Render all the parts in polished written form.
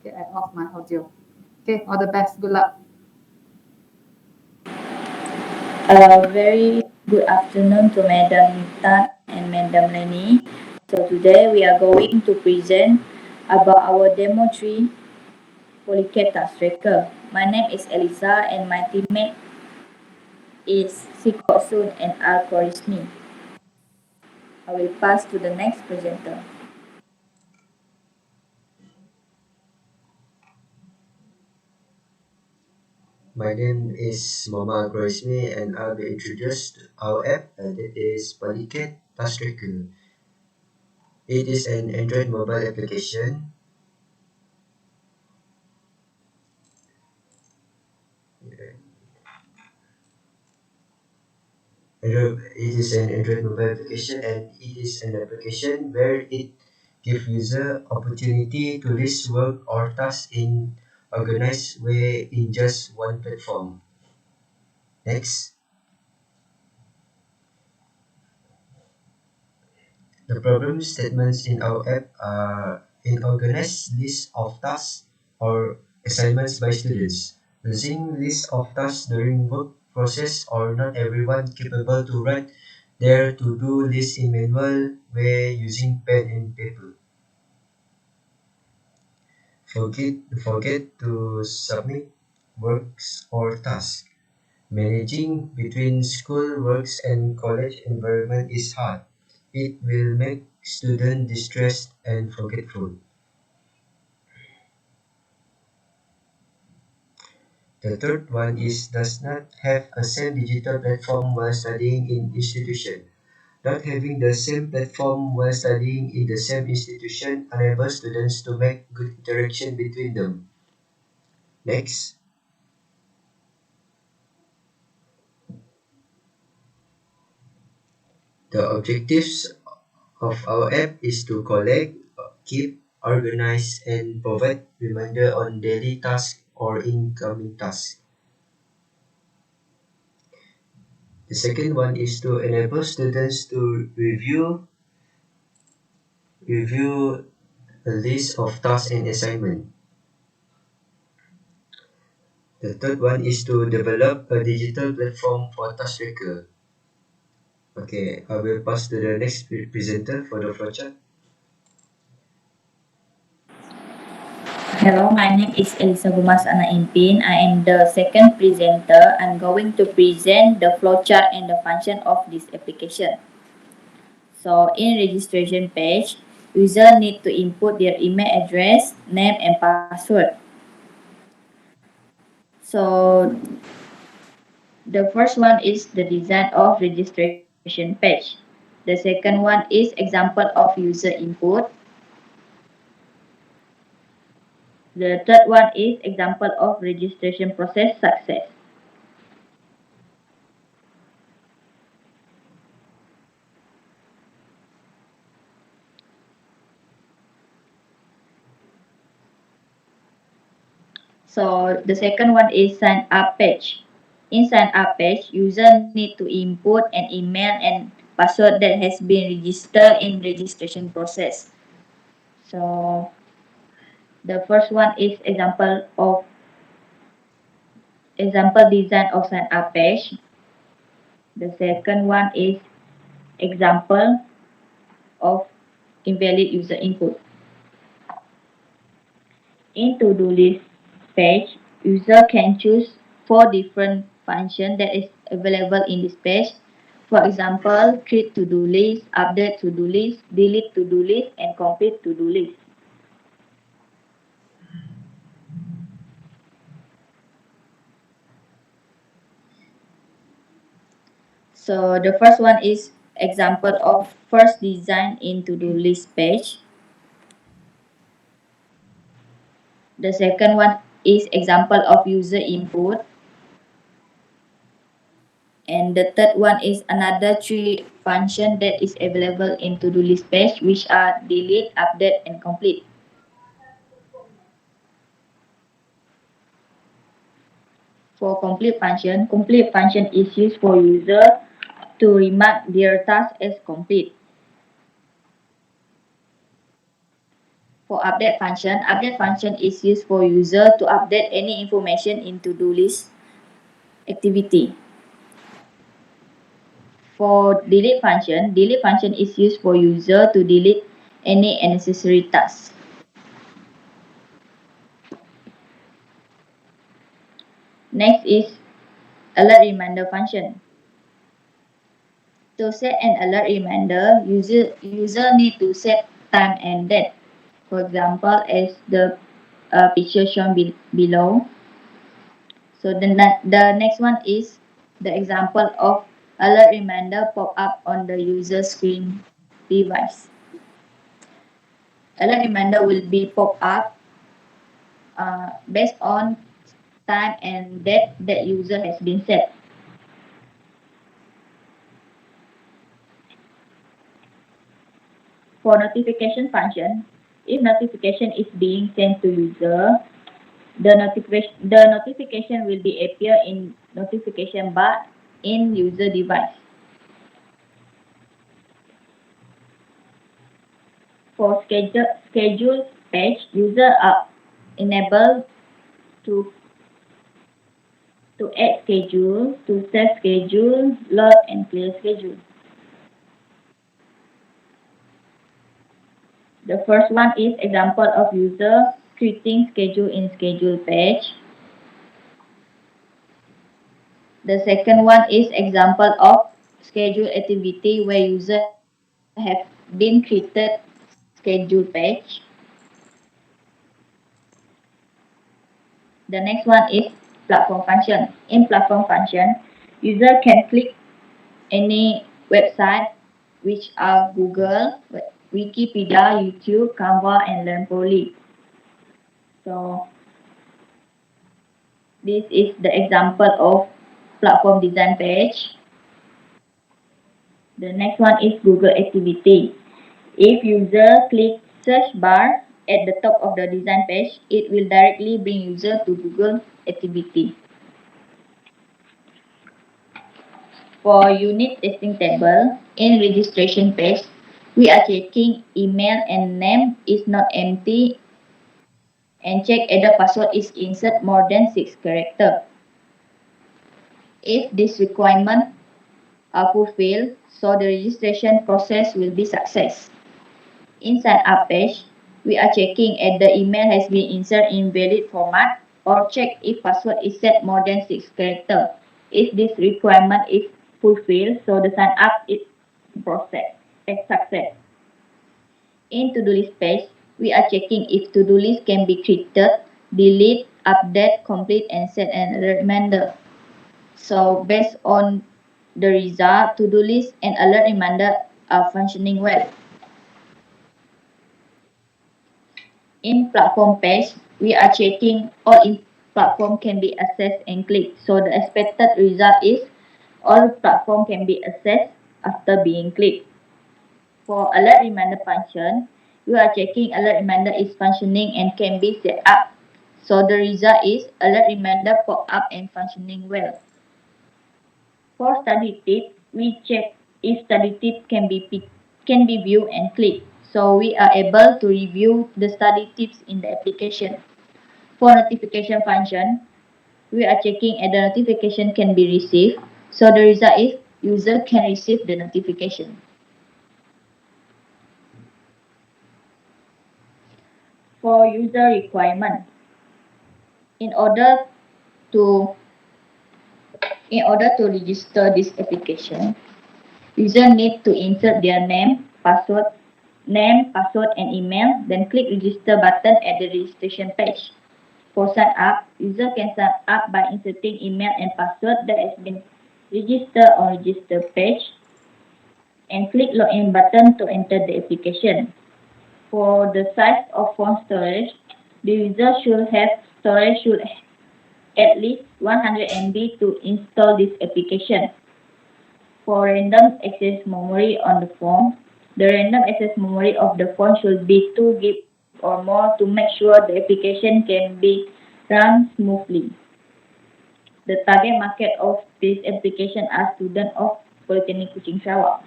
Okay, I off my audio. Okay, all the best. Good luck. A very good afternoon to Madam Tan and Madam Lenny. So today we are going to present about our demo tree Polycat Task Tracker. My name is Elisa and my teammate is Sikoksun and Al Korisni. I will pass to the next presenter. My name is Mama Groisme and I'll be introduced to our app that is Polycat Task Tracker. It is an Android mobile application. It is an Android mobile application and it is an application where it gives user opportunity to list work or tasks in organized way in just one platform. Next. The problem statements in our app are an organized list of tasks or assignments by students. Using list of tasks during work process or not everyone capable to write their to-do list in manual way using pen and paper. Forget to submit works or tasks. Managing between school works and college environment is hard. It will make students distressed and forgetful. The third one is does not have a same digital platform while studying in institution. Not having the same platform while studying in the same institution enables students to make good interaction between them. Next. The objectives of our app is to collect, keep, organize, and provide reminder on daily tasks or incoming tasks. The second one is to enable students to review a list of tasks and assignment. The third one is to develop a digital platform for task tracker. Okay, I will pass to the next presenter for the flowchart. Hello, my name is Elisa Gumas Ana Impin. I am the second presenter. I'm going to present the flowchart and the function of this application. So in registration page, user need to input their email address, name and password. So the first one is the design of registration page. The second one is example of user input. The third one is example of registration process success. So the second one is sign up page. In sign up page, user need to input an email and password that has been registered in registration process. So the first one is example design of sign up page. The second one is example of invalid user input. In to-do list page, user can choose 4 different functions that is available in this page. For example, create to-do list, update to-do list, delete to-do list, and complete to-do list. So the first one is example of first design in to-do list page. The second one is example of user input. And the third one is another 3 functions that is available in to-do list page, which are delete, update, and complete. For complete function is used for user to remark their task as complete. For update function is used for user to update any information in to-do list activity. For delete function is used for user to delete any unnecessary tasks. Next is alert reminder function. To set an alert reminder, user need to set time and date. For example, as the picture shown below. So the next one is the example of alert reminder pop up on the user screen device. Alert reminder will be pop up based on time and date that user has been set. For notification function, if notification is being sent to user, the notification will be appear in notification bar in user device. For schedule page, user are enabled to add schedule, to set schedule, load and clear schedule. The first one is example of user creating schedule in schedule page. The second one is example of schedule activity where user have been created schedule page. The next one is platform function. In platform function, user can click any website which are Google, Wikipedia, YouTube, Canva, and Learn4Lead. So this is the example of platform design page. The next one is Google activity. If user click search bar at the top of the design page, it will directly bring user to Google activity. For unit testing table, in registration page, we are checking email and name is not empty and check if the password is insert more than 6 characters. If this requirement are fulfilled, so the registration process will be success. In sign up page, we are checking if the email has been inserted in valid format or check if password is set more than 6 characters. If this requirement is fulfilled, so the sign up is process as success. In to-do list page, we are checking if to-do list can be created, delete, update, complete, and set an alert reminder. So based on the result, to-do list and alert reminder are functioning well. In platform page, we are checking all in platform can be accessed and clicked. So the expected result is all platform can be accessed after being clicked. For alert reminder function, we are checking alert reminder is functioning and can be set up. So the result is alert reminder pop up and functioning well. For study tip, we check if study tip can be viewed and clicked. So we are able to review the study tips in the application. For notification function, we are checking if the notification can be received. So the result is user can receive the notification. For user requirement, in order to register this application, user need to insert their name, password, and email, then click register button at the registration page. For sign up, user can sign up by inserting email and password that has been registered on register page and click login button to enter the application. For the size of phone storage, the user should have at least 100 MB to install this application. For random access memory on the phone, the random access memory of the phone should be 2 GB or more to make sure the application can be run smoothly. The target market of this application are students of Polytechnic Kuching Sarawak.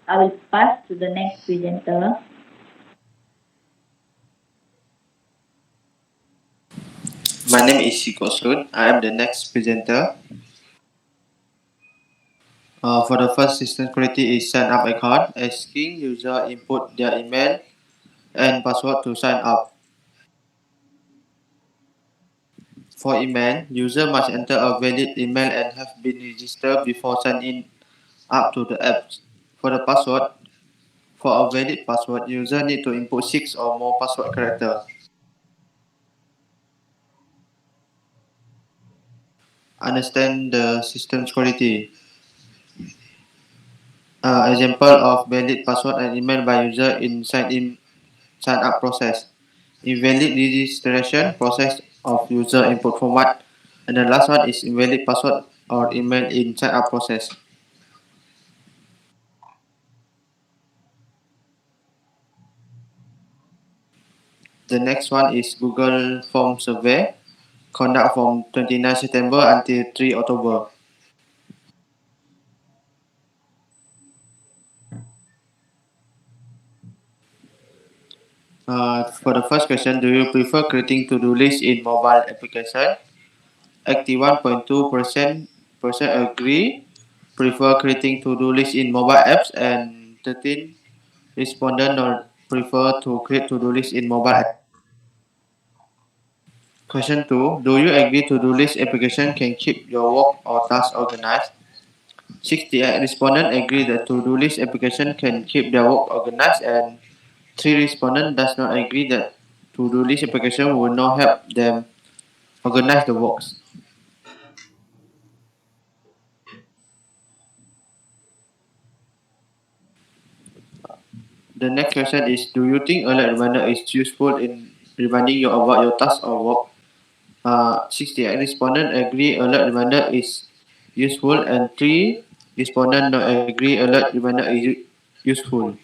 I will pass to the next presenter. My name is Shiko Sun. I am the next presenter. For the first system quality is sign up account, asking user input their email and password to sign up. For email, user must enter a valid email and have been registered before signing up to the app. For the password, for a valid password, user need to input 6 or more password characters. Understand the system's quality. Example of valid password and email by user in sign up process. Invalid registration process of user input format. And the last one is invalid password or email in sign up process. The next one is Google Form Survey, conduct from 29 September until 3 October. For the first question, do you prefer creating to-do list in mobile application? 81.2% agree, prefer creating to-do list in mobile apps, and 13 respondent not prefer to create to-do list in mobile apps. Question 2, do you agree to-do list application can keep your work or task organized? 68 respondent agree that to-do list application can keep their work organized, and 3 respondent does not agree that to-do list application will not help them organize the works. The next question is, do you think alert reminder is useful in reminding you about your task or work? 68 respondent agree alert reminder is useful, and 3 respondent not agree alert reminder is useful.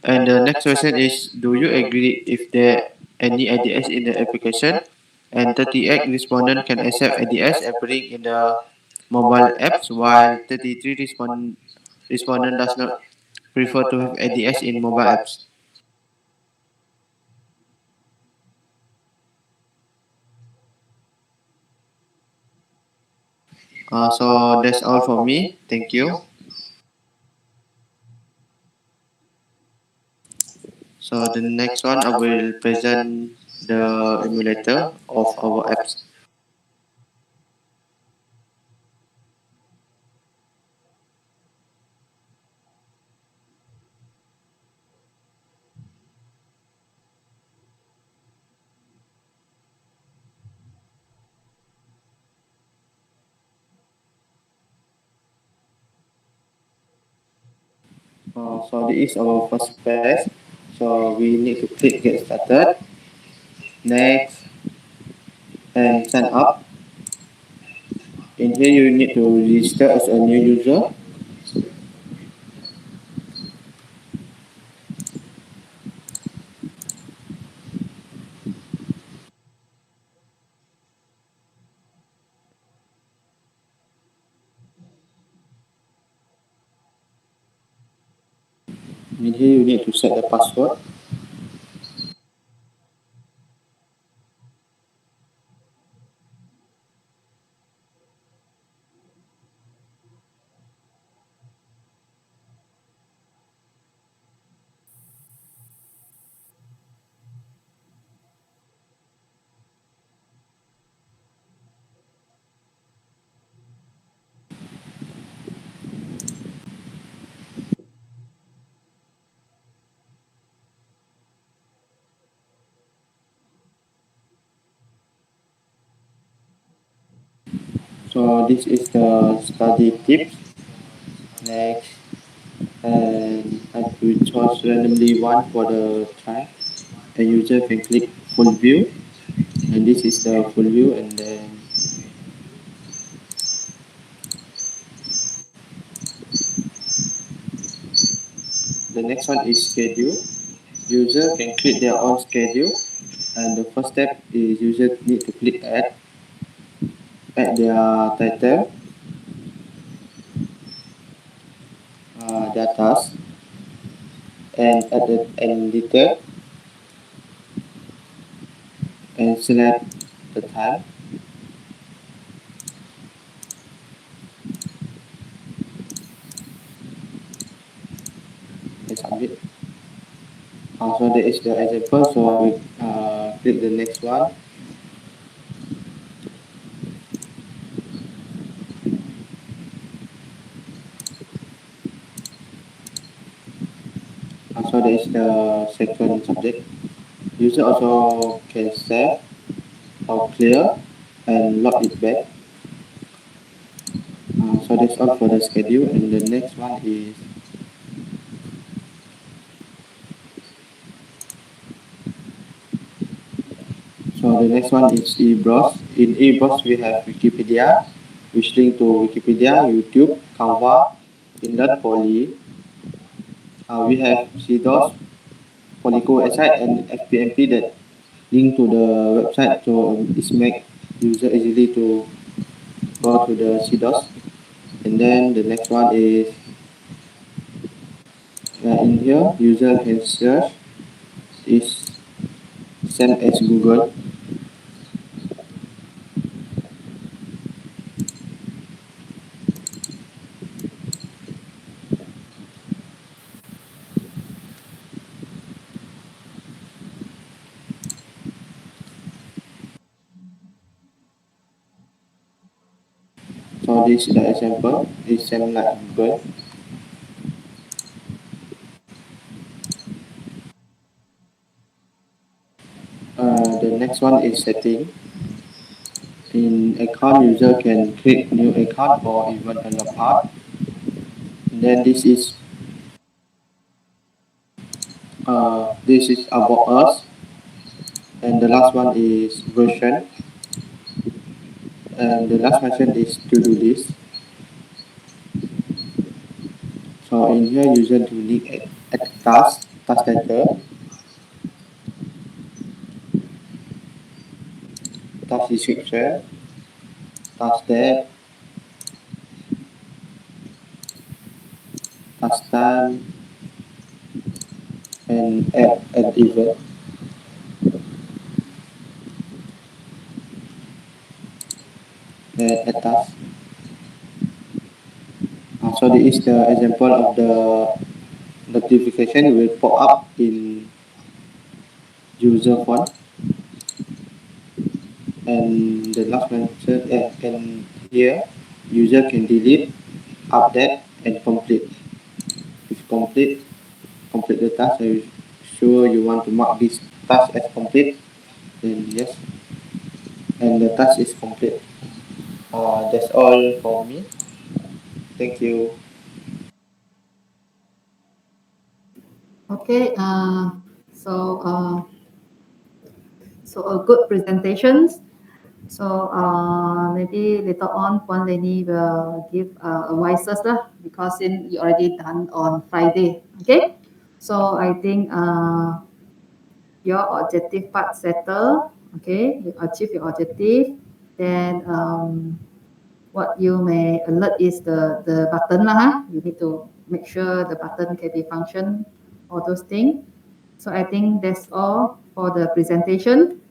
And the next question is, do you agree if there any IDS in the application? And 38 respondent can accept IDS appearing in the mobile apps, while 33 respondent does not prefer to have IDS in mobile apps. So that's all for me. Thank you. So the next one, I will present the emulator of our apps. So this is our first page. So we need to click get started, next, and sign up. In here you need to register as a new user. In here you need to set the password. So this is the study tips. Next, and I will choose randomly one for the try. A user can click full view, and this is the full view, and then the next one is schedule. User can create their own schedule, and the first step is user need to click add their title, their task, and add the editor, and select the time. And submit. So there is the example, so we click the next one. So there is the second subject. User also can save or clear and log it back. So that's all for the schedule, and the next one is the next one is eBrowse. In eBrowse we have Wikipedia, which link to Wikipedia, YouTube, Canva, Inlet, Poly. We have CDOS, Polyco SI, and FPMP that link to the website, so it's make user easily to go to the CDOS. And then the next one is in here user can search is same as Google. So this is the example, is same like Google. The next one is setting. In account, user can create new account or even unlock part. Then this is about us, and the last one is version, and the last version is to do list. So in here, user to link at task data, task description, task date, task time, and add event. Add task. So this is the example of the notification will pop up in user phone. And the last mention, and here user can delete, update, and complete. If complete the task, are you sure you want to mark this task as complete? Then yes, and the task is complete. That's all for me. Thank you. Okay. So a good presentations. So maybe later on, Puan Leni will give advices lah, because you already done on Friday. Okay. So I think your objective part settle. Okay, you achieve your objective. Then what you may alert is the button lah. Huh? You need to make sure the button can be function, all those things. So I think that's all for the presentation.